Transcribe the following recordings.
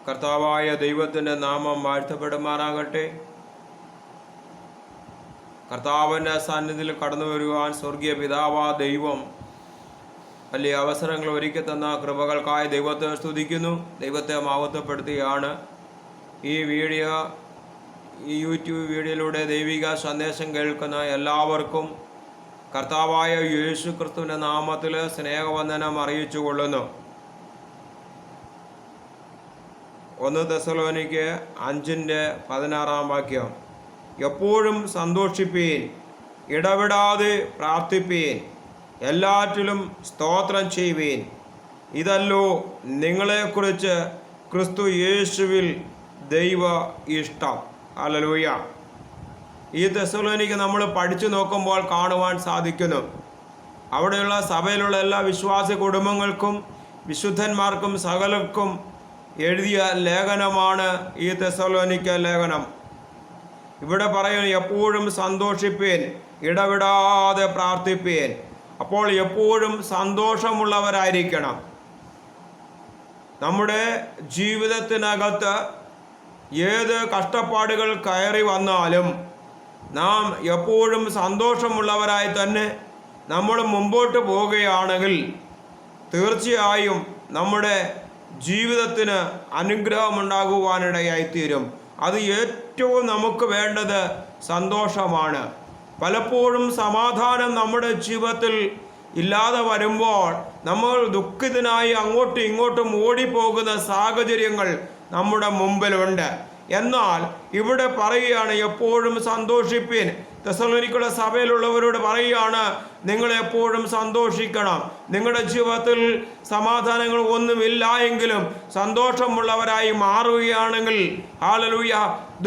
കർത്താവായ ദൈവത്തിൻ്റെ നാമം വാഴ്ത്തപ്പെടുമാറാകട്ടെ. കർത്താവിൻ്റെ സന്നിധിയിൽ കടന്നു വരുവാൻ സ്വർഗീയ പിതാവാ ദൈവം വലിയ അവസരങ്ങൾ ഒരുക്കി തന്ന കൃപകൾക്കായി ദൈവത്തെ സ്തുതിക്കുന്നു. ദൈവത്തെ മഹത്വപ്പെടുത്തുകയാണ്. ഈ യൂട്യൂബ് വീഡിയോയിലൂടെ ദൈവിക സന്ദേശം കേൾക്കുന്ന എല്ലാവർക്കും കർത്താവായ യേശു ക്രിസ്തുവിൻ്റെ നാമത്തിൽ സ്നേഹവന്ദനം അറിയിച്ചു കൊള്ളുന്നു. 1 തെസ്സലോനിക്ക് 5:16 എപ്പോഴും സന്തോഷിപ്പീൻ, ഇടവിടാതെ പ്രാർത്ഥിപ്പീൻ, എല്ലാറ്റിലും സ്തോത്രം ചെയ്യുവീൻ, ഇതല്ലോ നിങ്ങളെക്കുറിച്ച് ക്രിസ്തു യേശുവിൽ ദൈവ ഇഷ്ടം. ഹല്ലേലൂയ. ഈ തെസ്സലോനിക്ക് നമ്മൾ പഠിച്ചു നോക്കുമ്പോൾ കാണുവാൻ സാധിക്കുന്നു, അവിടെയുള്ള സഭയിലുള്ള എല്ലാ വിശ്വാസി കുടുംബങ്ങൾക്കും വിശുദ്ധന്മാർക്കും സകലർക്കും എഴുതിയ ലേഖനമാണ് ഈ തെസ്സലോനിക്ക ലേഖനം. ഇവിടെ പറയുന്നു, എപ്പോഴും സന്തോഷിപ്പീൻ, ഇടവിടാതെ പ്രാർത്ഥിപ്പീൻ. അപ്പോൾ എപ്പോഴും സന്തോഷമുള്ളവരായിരിക്കണം. നമ്മുടെ ജീവിതത്തിനകത്ത് ഏത് കഷ്ടപ്പാടുകൾ കയറി വന്നാലും നാം എപ്പോഴും സന്തോഷമുള്ളവരായി തന്നെ നമ്മൾ മുമ്പോട്ട് പോവുകയാണെങ്കിൽ തീർച്ചയായും നമ്മുടെ ജീവിതത്തിന് അനുഗ്രഹമുണ്ടാകുവാനിടയായിത്തീരും. അത് ഏറ്റവും നമുക്ക് വേണ്ടത് സന്തോഷമാണ്. പലപ്പോഴും സമാധാനം നമ്മുടെ ജീവിതത്തിൽ ഇല്ലാതെ വരുമ്പോൾ നമ്മൾ ദുഃഖിതനായി അങ്ങോട്ടും ഇങ്ങോട്ടും ഓടിപ്പോകുന്ന സാഹചര്യങ്ങൾ നമ്മുടെ മുമ്പിലുണ്ട്. എന്നാൽ ഇവിടെ പറയുകയാണ്, എപ്പോഴും സന്തോഷിപ്പീൻ. തെസ്സലോനിക്കയുടെ സഭയിലുള്ളവരോട് പറയുകയാണ്, നിങ്ങൾ എപ്പോഴും സന്തോഷിക്കണം. നിങ്ങളുടെ ജീവിതത്തിൽ സമാധാനങ്ങൾ ഒന്നുമില്ല എങ്കിലും സന്തോഷമുള്ളവരായി മാറുകയാണെങ്കിൽ ഹല്ലേലൂയ,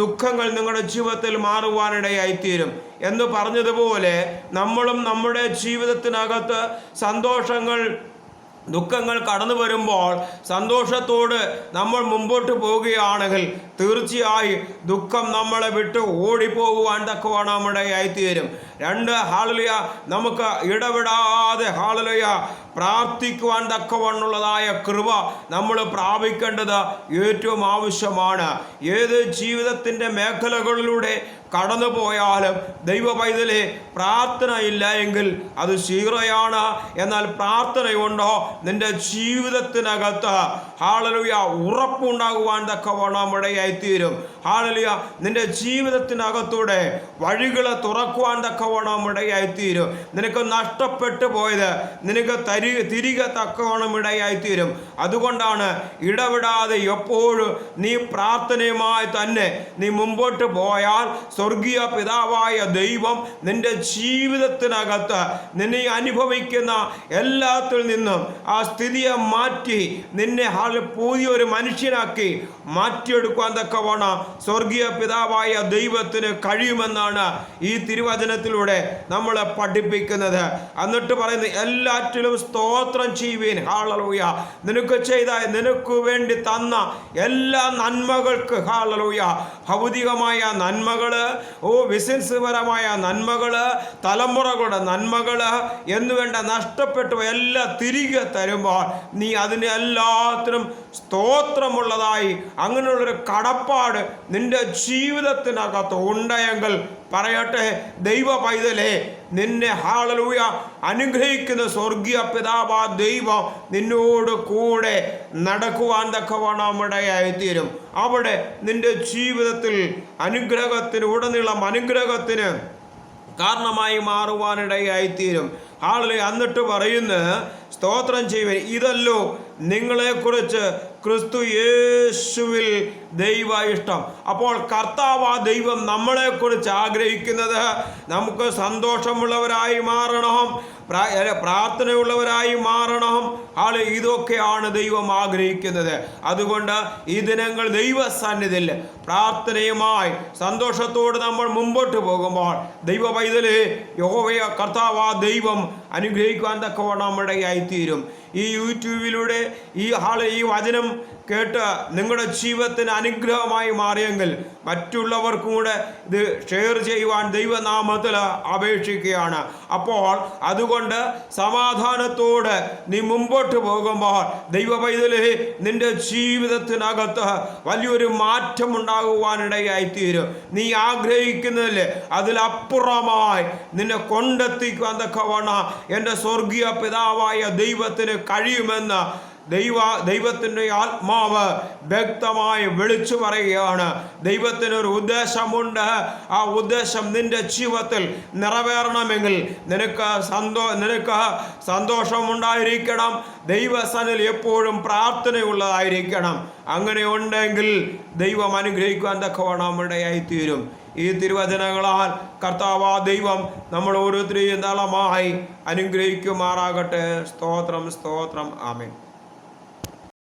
ദുഃഖങ്ങൾ നിങ്ങളുടെ ജീവിതത്തിൽ മാറുവാനിടയായിത്തീരും എന്ന് പറഞ്ഞതുപോലെ നമ്മളും നമ്മുടെ ജീവിതത്തിനകത്ത് ദുഃഖങ്ങൾ കടന്നു വരുമ്പോൾ സന്തോഷത്തോട് നമ്മൾ മുമ്പോട്ട് പോവുകയാണെങ്കിൽ തീർച്ചയായും ദുഃഖം നമ്മളെ വിട്ട് ഓടിപ്പോകുവാൻ തക്കവണ്ണം ഇടയായിത്തീരും. 2 ഹല്ലേലൂയ, നമുക്ക് ഇടവിടാതെ ഹല്ലേലൂയ പ്രാർത്ഥിക്കുവാൻ തക്കവണ്ണുള്ളതായ കൃപ നമ്മൾ പ്രാപിക്കേണ്ടത് ഏറ്റവും ആവശ്യമാണ്. ഏത് ജീവിതത്തിൻ്റെ മേഖലകളിലൂടെ കടന്നു പോയാലും ദൈവ പൈതലെ പ്രാർത്ഥന ഇല്ല എങ്കിൽ അത് ശീറയാണ്. എന്നാൽ പ്രാർത്ഥനയുണ്ടോ നിന്റെ ജീവിതത്തിനകത്ത് ഹല്ലേലൂയ ഉറപ്പുണ്ടാകുവാൻ തക്കവണ്ണം ഇടയായിത്തീരും. ഹല്ലേലൂയ, നിന്റെ ജീവിതത്തിനകത്തൂടെ വഴികളെ തുറക്കുവാൻ തക്കവണ്ണം ഇടയായിത്തീരും. നിനക്ക് നഷ്ടപ്പെട്ടു പോയത് നിനക്ക് തിരികെ തക്കവണ്ണം ഇടയായിത്തീരും. അതുകൊണ്ടാണ് ഇടവിടാതെ എപ്പോഴും നീ പ്രാർത്ഥനയുമായി തന്നെ നീ മുമ്പോട്ട് പോയാൽ സ്വർഗീയ പിതാവായ ദൈവം നിന്റെ ജീവിതത്തിനകത്ത് നിന്നെ അനുഭവിക്കുന്ന എല്ലാത്തിൽ നിന്നും ആ സ്ഥിതിയെ മാറ്റി നിന്നെ പുതിയൊരു മനുഷ്യനാക്കി മാറ്റിയെടുക്കാൻ തക്കവണ്ണം സ്വർഗീയ പിതാവായ ദൈവത്തിന് കഴിയുമെന്നാണ് ഈ തിരുവചനത്തിലൂടെ നമ്മളെ പഠിപ്പിക്കുന്നത്. എന്നിട്ട് പറയുന്നത്, എല്ലാറ്റിലും സ്തോത്രം ചെയ്യുവീൻ. ഹല്ലേലൂയ, നിനക്ക് വേണ്ടി തന്ന എല്ലാ നന്മകൾക്ക് ഹല്ലേലൂയ, ഭൗതികമായ നന്മകള്, ബിസിനസ്പരമായ നന്മകള്, തലമുറകളുടെ നന്മകള് എന്നുവേണ്ട നഷ്ടപ്പെട്ടു എല്ലാം തിരികെ തരുമ്പോൾ നീ അതിന് എല്ലാത്തിനും സ്തോത്രമുള്ളതായി അങ്ങനെയുള്ളൊരു കടപ്പാട് നിന്റെ ജീവിതത്തിനകത്ത് ഉണ്ടെങ്കിൽ പറയട്ടെ, ദൈവ പൈതലേ, നിന്നെ ഹല്ലേലൂയ അനുഗ്രഹിക്കുന്ന സ്വർഗീയ പിതാവാ ദൈവം നിന്നോട് കൂടെ നടക്കുവാൻ തക്കവണ്ണം ഇടയായിത്തീരും. അവിടെ നിന്റെ ജീവിതത്തിൽ ഉടനീളം അനുഗ്രഹത്തിന് കാരണമായി മാറുവാനിടയായിത്തീരും. ഹല്ലേലൂയ. എന്നിട്ട് പറയുന്നു, സ്തോത്രം ചെയ്യുവൻ, ഇതല്ലോ നിങ്ങളെക്കുറിച്ച് ക്രിസ്തു യേശുവിൽ ദൈവ ഇഷ്ടം. അപ്പോൾ കർത്താവാ ദൈവം നമ്മളെക്കുറിച്ച് ആഗ്രഹിക്കുന്നത് നമുക്ക് സന്തോഷമുള്ളവരായി മാറണം, പ്രാർത്ഥനയുള്ളവരായി മാറണം. ഇതൊക്കെയാണ് ദൈവം ആഗ്രഹിക്കുന്നത്. അതുകൊണ്ട് ഈ ദിനങ്ങൾ ദൈവസന്നിധിയിൽ പ്രാർത്ഥനയുമായി സന്തോഷത്തോട് നമ്മൾ മുമ്പോട്ട് പോകുമ്പോൾ ദൈവ പൈതലേ, യഹോവയ കർത്താവാ ദൈവം അനുഗ്രഹിക്കുവാൻ തക്കവണ്ണം ഇടയായിത്തീരും. ഈ യൂട്യൂബിലൂടെ ഈ വചനം കേട്ട് നിങ്ങളുടെ ജീവിതത്തിന് അനുഗ്രഹമായി മാറിയെങ്കിൽ മറ്റുള്ളവർക്കും കൂടെ ഇത് ഷെയർ ചെയ്യുവാൻ ദൈവനാമത്തിൽ അപേക്ഷിക്കുകയാണ്. അപ്പോൾ അതുകൊണ്ട് സമാധാനത്തോടെ നീ മുമ്പോട്ട് പോകുമ്പോൾ ദൈവ പൈതലേ, നിന്റെ ജീവിതത്തിനകത്ത് വലിയൊരു മാറ്റം ഉണ്ടാകുവാനിടയായിത്തീരും. നീ ആഗ്രഹിക്കുന്നില്ലേ അതിലപ്പുറമായി നിന്നെ കൊണ്ടെത്തിക്കുവാൻ തക്കവണ്ണം എൻ്റെ സ്വർഗീയ പിതാവായ ദൈവത്തിന് കഴിയുമെന്ന് ദൈവത്തിൻ്റെ ആത്മാവ് വ്യക്തമായി വിളിച്ചു പറയുകയാണ്. ദൈവത്തിനൊരു ഉദ്ദേശമുണ്ട്. ആ ഉദ്ദേശം നിന്റെ ജീവിതത്തിൽ നിറവേറണമെങ്കിൽ നിനക്ക് സന്തോഷമുണ്ടായിരിക്കണം. ദൈവസന്നിധിയിൽ എപ്പോഴും പ്രാർത്ഥനയുള്ളതായിരിക്കണം. അങ്ങനെ ഉണ്ടെങ്കിൽ ദൈവം അനുഗ്രഹിക്കുവാൻ തക്കവണ്ണം ഇടയായിത്തീരും. ഈ തിരുവചനങ്ങളാൽ കർത്താവാ ദൈവം നമ്മൾ ഓരോരുത്തരെയും ധാരാളമായി അനുഗ്രഹിക്കുമാറാകട്ടെ. സ്തോത്രം, സ്തോത്രം. ആമേൻ.